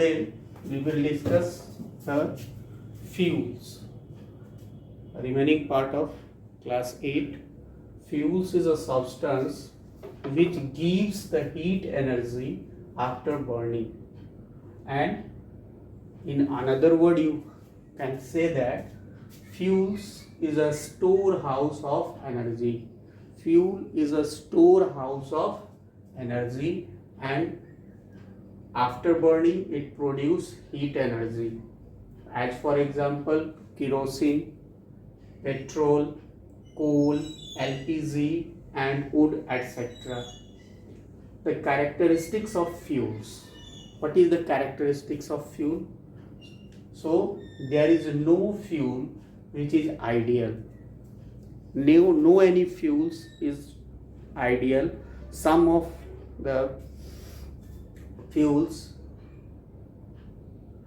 Then we will discuss the fuels. Remaining part of class 8. Fuels is a substance which gives the heat energy after burning, and in another word you can say that fuels is a storehouse of energy. Fuel is a storehouse of energy, and after burning it produces heat energy, as for example kerosene, petrol, coal, LPG and wood, etc. The characteristics of fuels. What is the characteristics of fuel? So there is no fuel which is ideal. No any fuels is ideal. Some of the fuels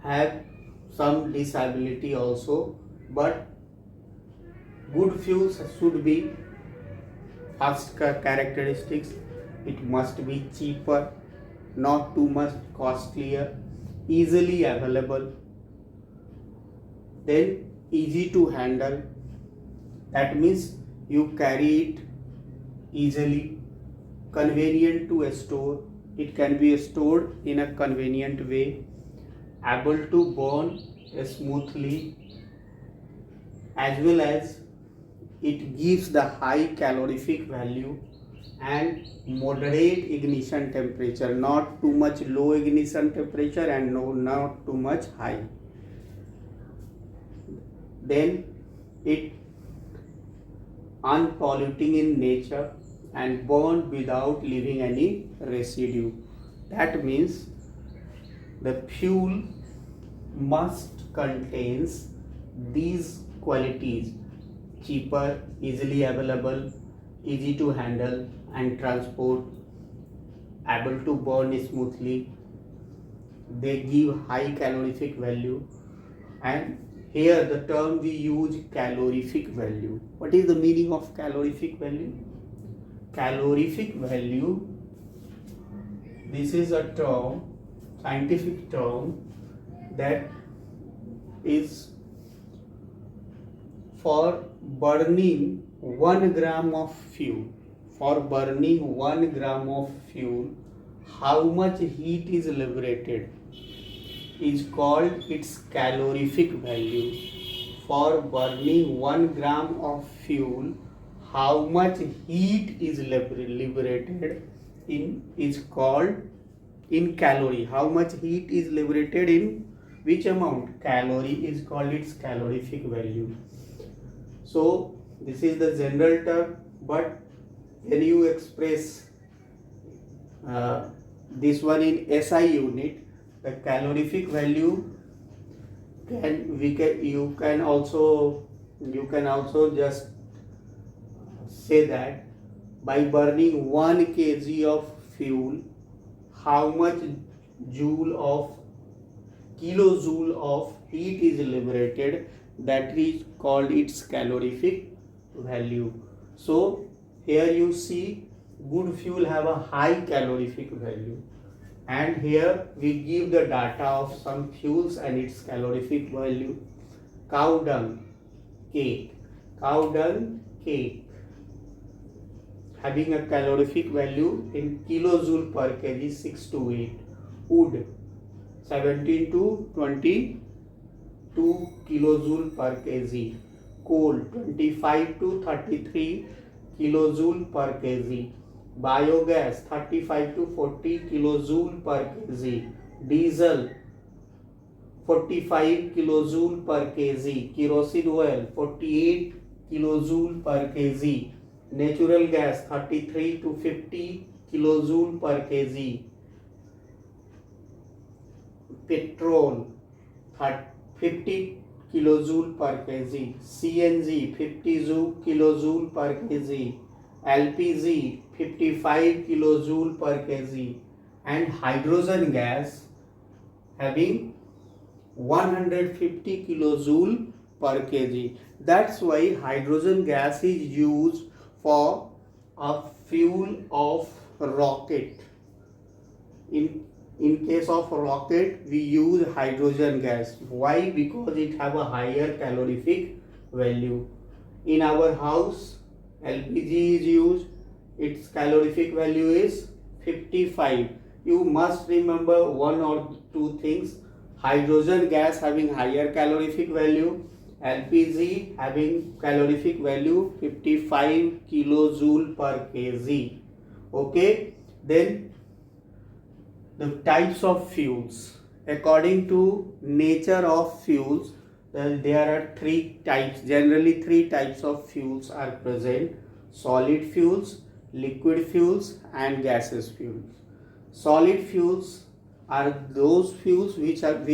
have some disability also, but good fuels should be first characteristics. It must be cheaper, not too much costlier, easily available, then easy to handle. That means you carry it easily, convenient to store. It can be stored in a convenient way, able to burn smoothly, as well as it gives the high calorific value and moderate ignition temperature, not too much low ignition temperature and not too much high. Then it unpolluting in nature and burned without leaving any residue. That means the fuel must contains these qualities: cheaper, easily available, easy to handle and transport, able to burn smoothly, they give high calorific value, and here the term we use calorific value. What is the meaning of calorific value? Calorific value, this is a term, scientific term, that is for burning 1 gram of fuel. For burning 1 gram of fuel, how much heat is liberated is called its calorific value. For burning 1 gram of fuel, how much heat is liberated in is called in calorie. How much heat is liberated in which amount? Calorie is called its calorific value. So this is the general term, but when you express this one in SI unit, the calorific value you can also just say that by burning 1 kg of fuel, how much kilojoule of heat is liberated, that is called its calorific value. So here you see good fuel have a high calorific value, and here we give the data of some fuels and its calorific value. Cow dung cake having a calorific value in kilojoule per kg 6 to 8. Wood 17 to 22 kilojoule per kg. Coal 25 to 33 kilojoule per kg. Biogas 35 to 40 kilojoule per kg. Diesel 45 kilojoule per kg. Kerosene oil 48 kilojoule per kg. Natural gas 33 to 50 kilojoule per kg. Petrol 50 kilojoule per kg. CNG 50 kilojoule per kg. LPG 55 kilojoule per kg, and hydrogen gas having 150 kilojoule per kg. That's why hydrogen gas is used for a fuel of rocket. In In case of rocket, we use hydrogen gas. Why? Because it have a higher calorific value. In our house, LPG is used. Its calorific value is 55. You must remember one or two things. Hydrogen gas having higher calorific value, LPG having calorific value 55 kilojoule per kg. Okay, then the types of fuels. According to nature of fuels, there are three types. Generally, three types of fuels are present: solid fuels, liquid fuels, and gaseous fuels. Solid fuels are those fuels which are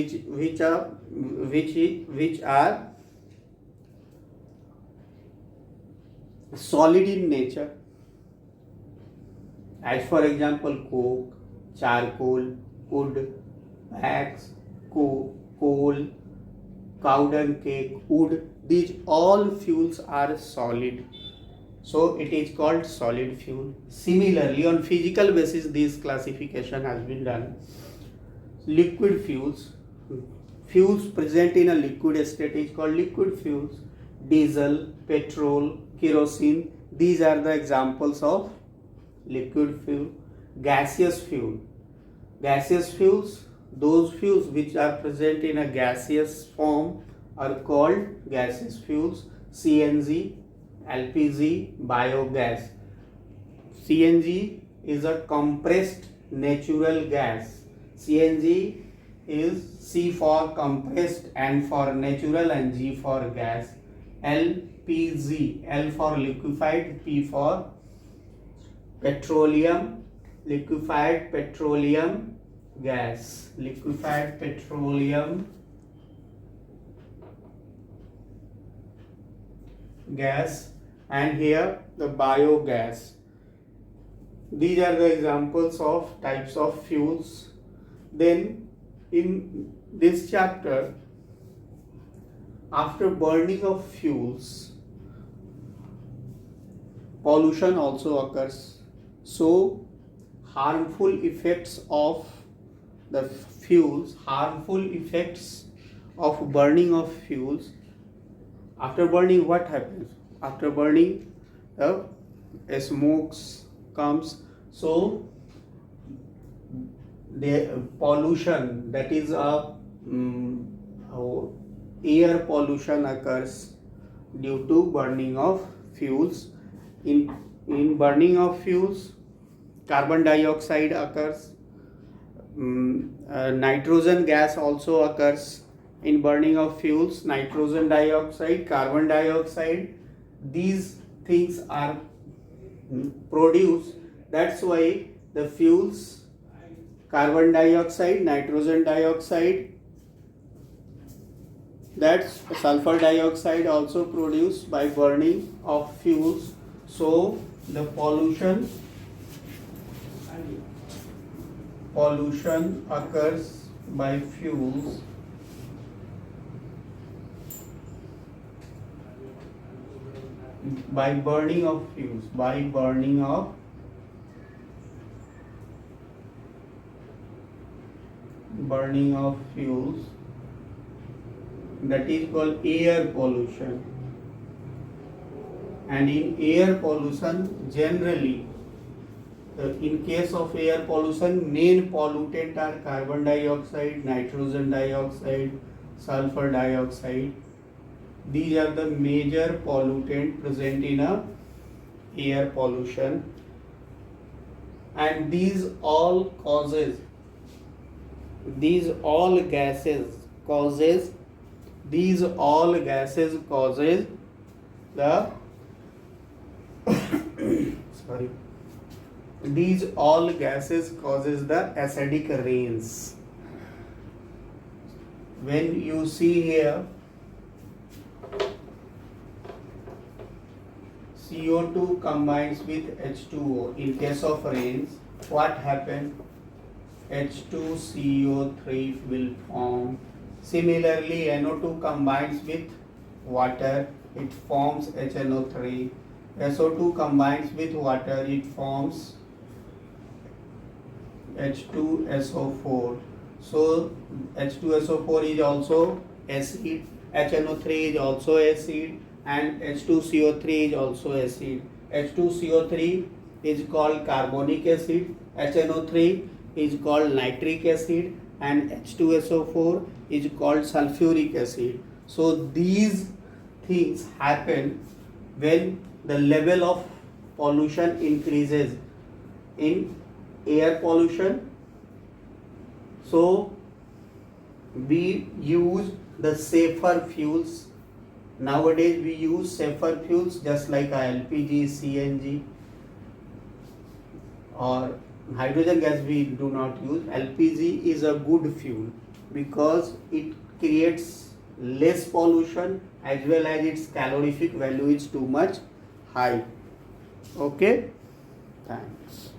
solid in nature, as for example coke, charcoal, wood, wax, coal, cow dung cake, wood. These all fuels are solid, so it is called solid fuel. Similarly, on physical basis, this classification has been done. Liquid fuels, fuels present in a liquid state is called liquid fuels. Diesel, petrol, kerosene, these are the examples of liquid fuel. Gaseous fuel, gaseous fuels, those fuels which are present in a gaseous form are called gaseous fuels. CNG, LPG, biogas. CNG is a compressed natural gas. CNG is C for compressed and for natural and G for gas. LPG, L for liquefied, P for petroleum, liquefied petroleum gas, liquefied petroleum gas, and here the biogas. These are the examples of types of fuels. Then in this chapter, after burning of fuels, pollution also occurs. So harmful effects of the fuels, harmful effects of burning of fuels. After burning, what happens? After burning, the smokes comes. So the pollution, that is air pollution occurs due to burning of fuels. In burning of fuels, carbon dioxide occurs. Nitrogen gas also occurs in burning of fuels. Nitrogen dioxide, carbon dioxide, these things are produced. That's why the fuels, carbon dioxide, nitrogen dioxide, that's sulfur dioxide also produced by burning of fuels. So the pollution occurs by fuels. By burning of fuels, by burning of fuels, that is called air pollution. And in air pollution, generally, in case of air pollution, main pollutant are carbon dioxide, nitrogen dioxide, sulfur dioxide. These are the major pollutant present in a air pollution, and these all gases causes the sorry, these all gases causes the acidic rains. When you see here, CO2 combines with H2O. In case of rains, what happens? H2CO3 will form. Similarly, NO2 combines with water, it forms HNO3. SO2 combines with water, it forms H2SO4. So H2SO4 is also acid, HNO3 is also acid, and H2CO3 is also acid. H2CO3 is called carbonic acid, HNO3 is called nitric acid, and H2SO4 is called sulfuric acid. So these things happen when the level of pollution increases in air pollution. So we use the safer fuels. Nowadays we use safer fuels just like LPG, CNG, or hydrogen gas we do not use. LPG is a good fuel because it creates less pollution as well as its calorific value is too much high. Okay, thanks.